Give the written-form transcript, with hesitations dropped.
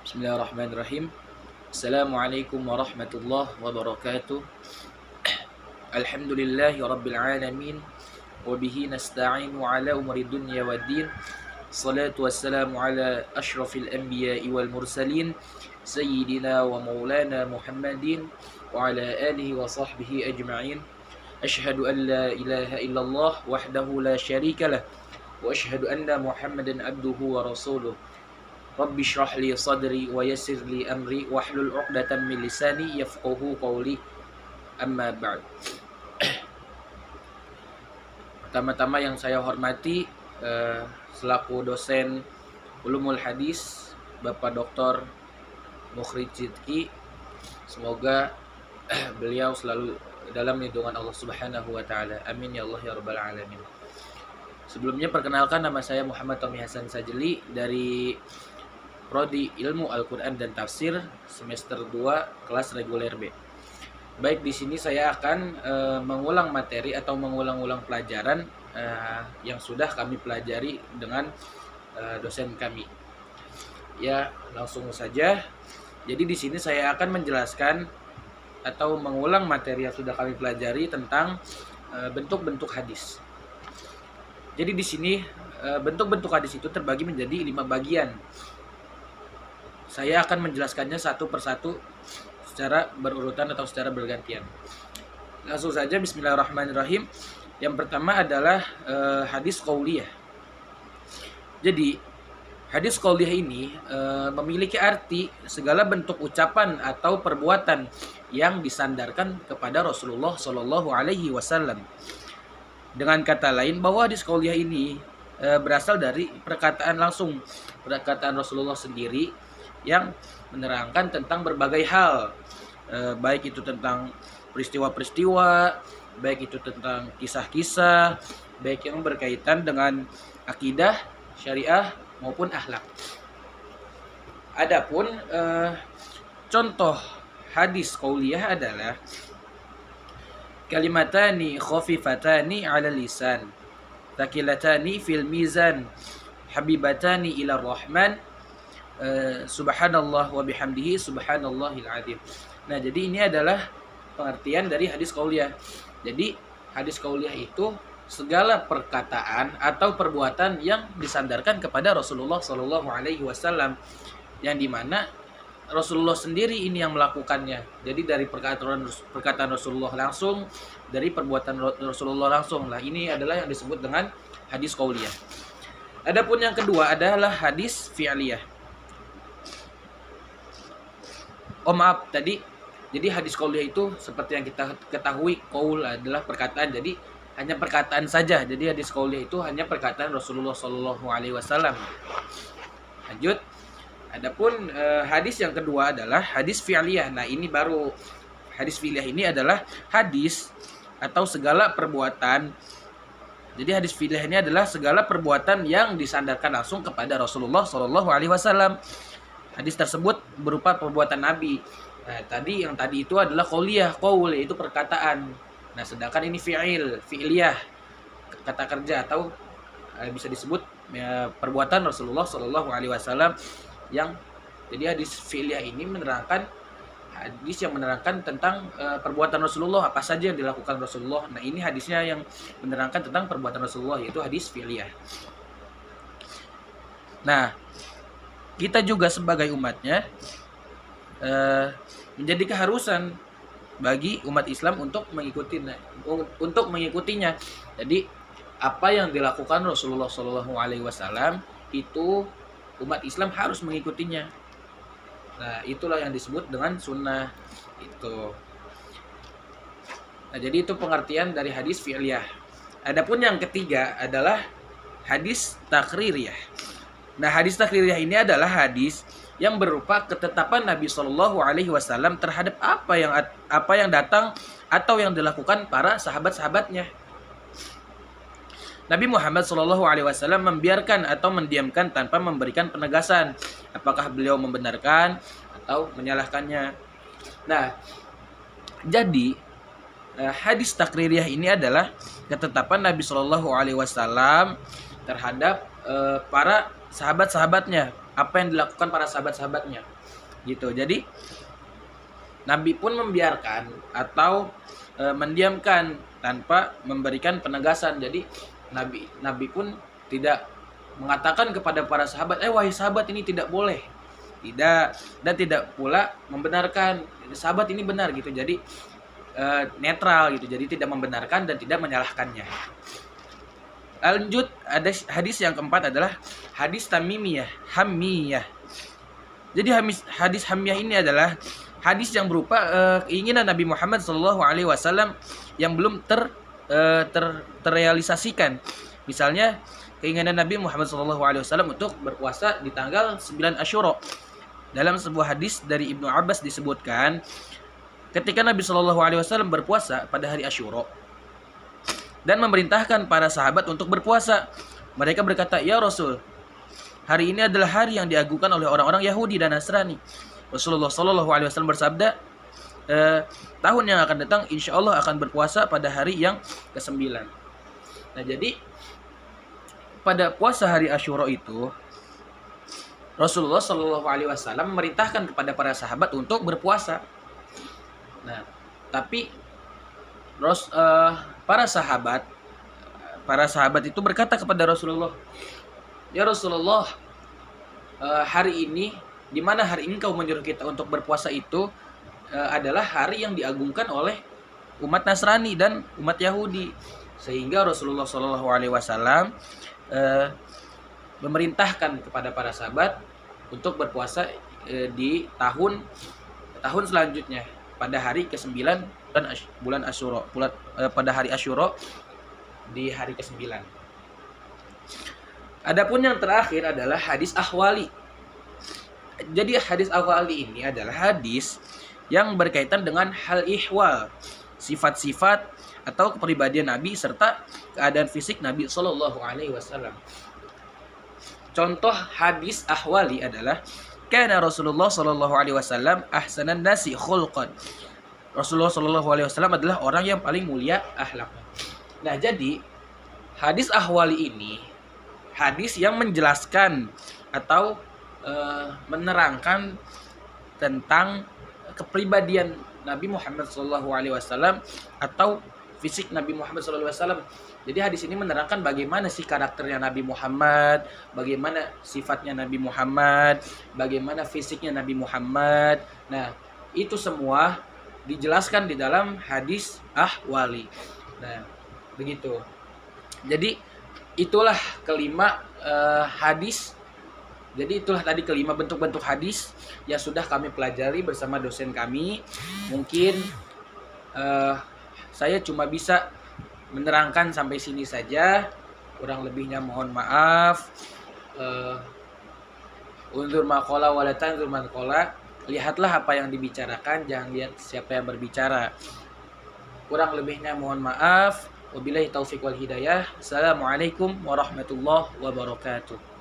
Bismillahirrahmanirrahim. Assalamualaikum warahmatullahi wabarakatuh. Alhamdulillahi rabbil alamin. Wabihi nasta'inu ala umri dunya wa din. Salatu wassalamu ala ashrafil anbiya'i wal mursalin. Sayyidina wa maulana Muhammadin. Wa ala alihi wa sahbihi ajma'in. Ashhadu an la ilaha illallah wahdahu la syarika lah. Wa ashhadu anna Muhammadan abduhu wa rasuluh. Rabbi shrah li sadri wa yassir li amri wahlul 'uqdatam min lisani yafqahu qawli. Amma ba'd. Pertama-tama yang saya hormati selaku dosen Ulumul Hadis Bapak Dr. Mukhrij Sidki, semoga beliau selalu dalam lindungan Allah Subhanahu wa taala. Amin ya Allah ya rabbal alamin. Sebelumnya perkenalkan, nama saya Muhammad Tommy Hasan Sajeli dari Prodi Ilmu Al-Quran dan Tafsir semester 2 kelas reguler B. Baik, di sini saya akan mengulang materi atau mengulang-ulang pelajaran yang sudah kami pelajari dengan dosen kami. Ya, langsung saja. Jadi di sini saya akan menjelaskan atau mengulang materi yang sudah kami pelajari tentang bentuk-bentuk hadis. Jadi di sini bentuk-bentuk hadis itu terbagi menjadi 5 bagian. Saya akan menjelaskannya satu persatu secara berurutan atau secara bergantian. Langsung saja, bismillahirrahmanirrahim. Yang pertama adalah hadis qauliyah. Jadi hadis qauliyah ini memiliki arti segala bentuk ucapan atau perbuatan yang disandarkan kepada Rasulullah Shallallahu Alaihi Wasallam. Dengan kata lain, bahwa hadis qauliyah ini berasal dari perkataan langsung, perkataan Rasulullah sendiri yang menerangkan tentang berbagai hal, baik itu tentang peristiwa-peristiwa, baik itu tentang kisah-kisah, baik yang berkaitan dengan akidah, syariah maupun akhlak. Adapun contoh hadis qauliyah adalah kalimatani khafifatani 'ala lisan, thaqilatani fil mizan, habibatani ila rahman, subhanallah wa bihamdihi subhanallahil azim. Nah, jadi ini adalah pengertian dari hadis qauliyah. Jadi hadis qauliyah itu segala perkataan atau perbuatan yang disandarkan kepada Rasulullah Shallallahu Alaihi Wasallam, yang dimana Rasulullah sendiri ini yang melakukannya. Jadi dari perkataan Rasulullah langsung, dari perbuatan Rasulullah langsung. Nah, ini adalah yang disebut dengan hadis qauliyah. Adapun yang kedua adalah hadis fi'liyah. Maaf tadi. Jadi hadis qauliyah itu seperti yang kita ketahui, qaul adalah perkataan. Jadi hanya perkataan saja. Jadi hadis qauliyah itu hanya perkataan Rasulullah Shallallahu Alaihi Wasallam. Lanjut. Adapun hadis yang kedua adalah hadis fi'liyah. Nah, ini baru. Hadis fi'liyah ini adalah hadis atau segala perbuatan. Jadi hadis fi'liyah ini adalah segala perbuatan yang disandarkan langsung kepada Rasulullah Shallallahu Alaihi Wasallam. Hadis tersebut berupa perbuatan Nabi. Nah, yang tadi itu adalah qauliyah, qaul yaitu perkataan. Nah, sedangkan ini fi'liyah, kata kerja atau bisa disebut perbuatan Rasulullah Shallallahu Alaihi Wasallam. Yang jadi hadis fi'liyah ini menerangkan hadis yang menerangkan tentang perbuatan Rasulullah, apa saja yang dilakukan Rasulullah. Nah, ini hadisnya yang menerangkan tentang perbuatan Rasulullah, yaitu hadis fi'liyah. Nah, kita juga sebagai umatnya menjadi keharusan bagi umat Islam untuk mengikutinya. Jadi apa yang dilakukan Rasulullah Shallallahu Alaihi Wasallam itu umat Islam harus mengikutinya. Nah, itulah yang disebut dengan sunnah itu. Nah, jadi itu pengertian dari hadis fi'liyah. Adapun yang ketiga adalah hadis takririyah. Nah, hadis takririyah ini adalah hadis yang berupa ketetapan Nabi Shallallahu Alaihi Wasallam terhadap apa yang datang atau yang dilakukan para sahabat-sahabatnya. Nabi Muhammad Shallallahu Alaihi Wasallam membiarkan atau mendiamkan tanpa memberikan penegasan apakah beliau membenarkan atau menyalahkannya. Nah, jadi hadis takririyah ini adalah ketetapan Nabi Shallallahu Alaihi Wasallam terhadap para sahabat-sahabatnya apa yang dilakukan para sahabat-sahabatnya gitu. Jadi Nabi pun membiarkan atau mendiamkan tanpa memberikan penegasan. Jadi Nabi pun tidak mengatakan kepada para sahabat, wahai sahabat ini tidak boleh. Tidak, dan tidak pula membenarkan sahabat ini benar gitu. Jadi netral gitu. Jadi tidak membenarkan dan tidak menyalahkannya. Lanjut, ada hadis yang keempat adalah hadis Hammiyah. Jadi hadis Hammiyah ini adalah hadis yang berupa keinginan Nabi Muhammad SAW yang belum terrealisasikan. Misalnya keinginan Nabi Muhammad SAW untuk berpuasa di tanggal 9 Asyura. Dalam sebuah hadis dari Ibnu Abbas disebutkan, ketika Nabi SAW berpuasa pada hari Asyura dan memerintahkan para sahabat untuk berpuasa, mereka berkata, "Ya Rasul, hari ini adalah hari yang diagungkan oleh orang-orang Yahudi dan Nasrani." Rasulullah SAW bersabda, tahun yang akan datang insya Allah akan berpuasa pada hari yang ke-9. Nah, jadi pada puasa hari Asyura itu Rasulullah SAW memerintahkan kepada para sahabat untuk berpuasa. Nah, tapi para sahabat itu berkata kepada Rasulullah, "Ya Rasulullah, hari ini, di mana hari ini kau menyuruh kita untuk berpuasa itu adalah hari yang diagungkan oleh umat Nasrani dan umat Yahudi." Sehingga Rasulullah SAW memerintahkan kepada para sahabat untuk berpuasa di tahun selanjutnya pada hari ke-9 dan bulan Asyura, pada hari Asyura di hari ke-9. Adapun yang terakhir adalah hadis ahwali. Jadi hadis ahwali ini adalah hadis yang berkaitan dengan hal ihwal, sifat-sifat atau kepribadian Nabi serta keadaan fisik Nabi SAW. Contoh hadis ahwali adalah kana Rasulullah SAW ahsanan nasi khulqan. Rasulullah SAW adalah orang yang paling mulia akhlaknya. Nah, jadi hadis ahwali ini hadis yang menjelaskan atau menerangkan tentang kepribadian Nabi Muhammad SAW atau fisik Nabi Muhammad SAW. Jadi hadis ini menerangkan bagaimana sih karakternya Nabi Muhammad, bagaimana sifatnya Nabi Muhammad, bagaimana fisiknya Nabi Muhammad. Nah, itu semua dijelaskan di dalam hadis ahwali. Nah, begitu. Jadi itulah kelima hadis. Jadi itulah tadi kelima bentuk-bentuk hadis yang sudah kami pelajari bersama dosen kami. Mungkin saya cuma bisa menerangkan sampai sini saja. Kurang lebihnya mohon maaf. Unzur maqala wa la tanzur man qala. Lihatlah apa yang dibicarakan, jangan lihat siapa yang berbicara. Kurang lebihnya mohon maaf. Wabillahi taufiq wal hidayah. Assalamualaikum warahmatullahi wabarakatuh.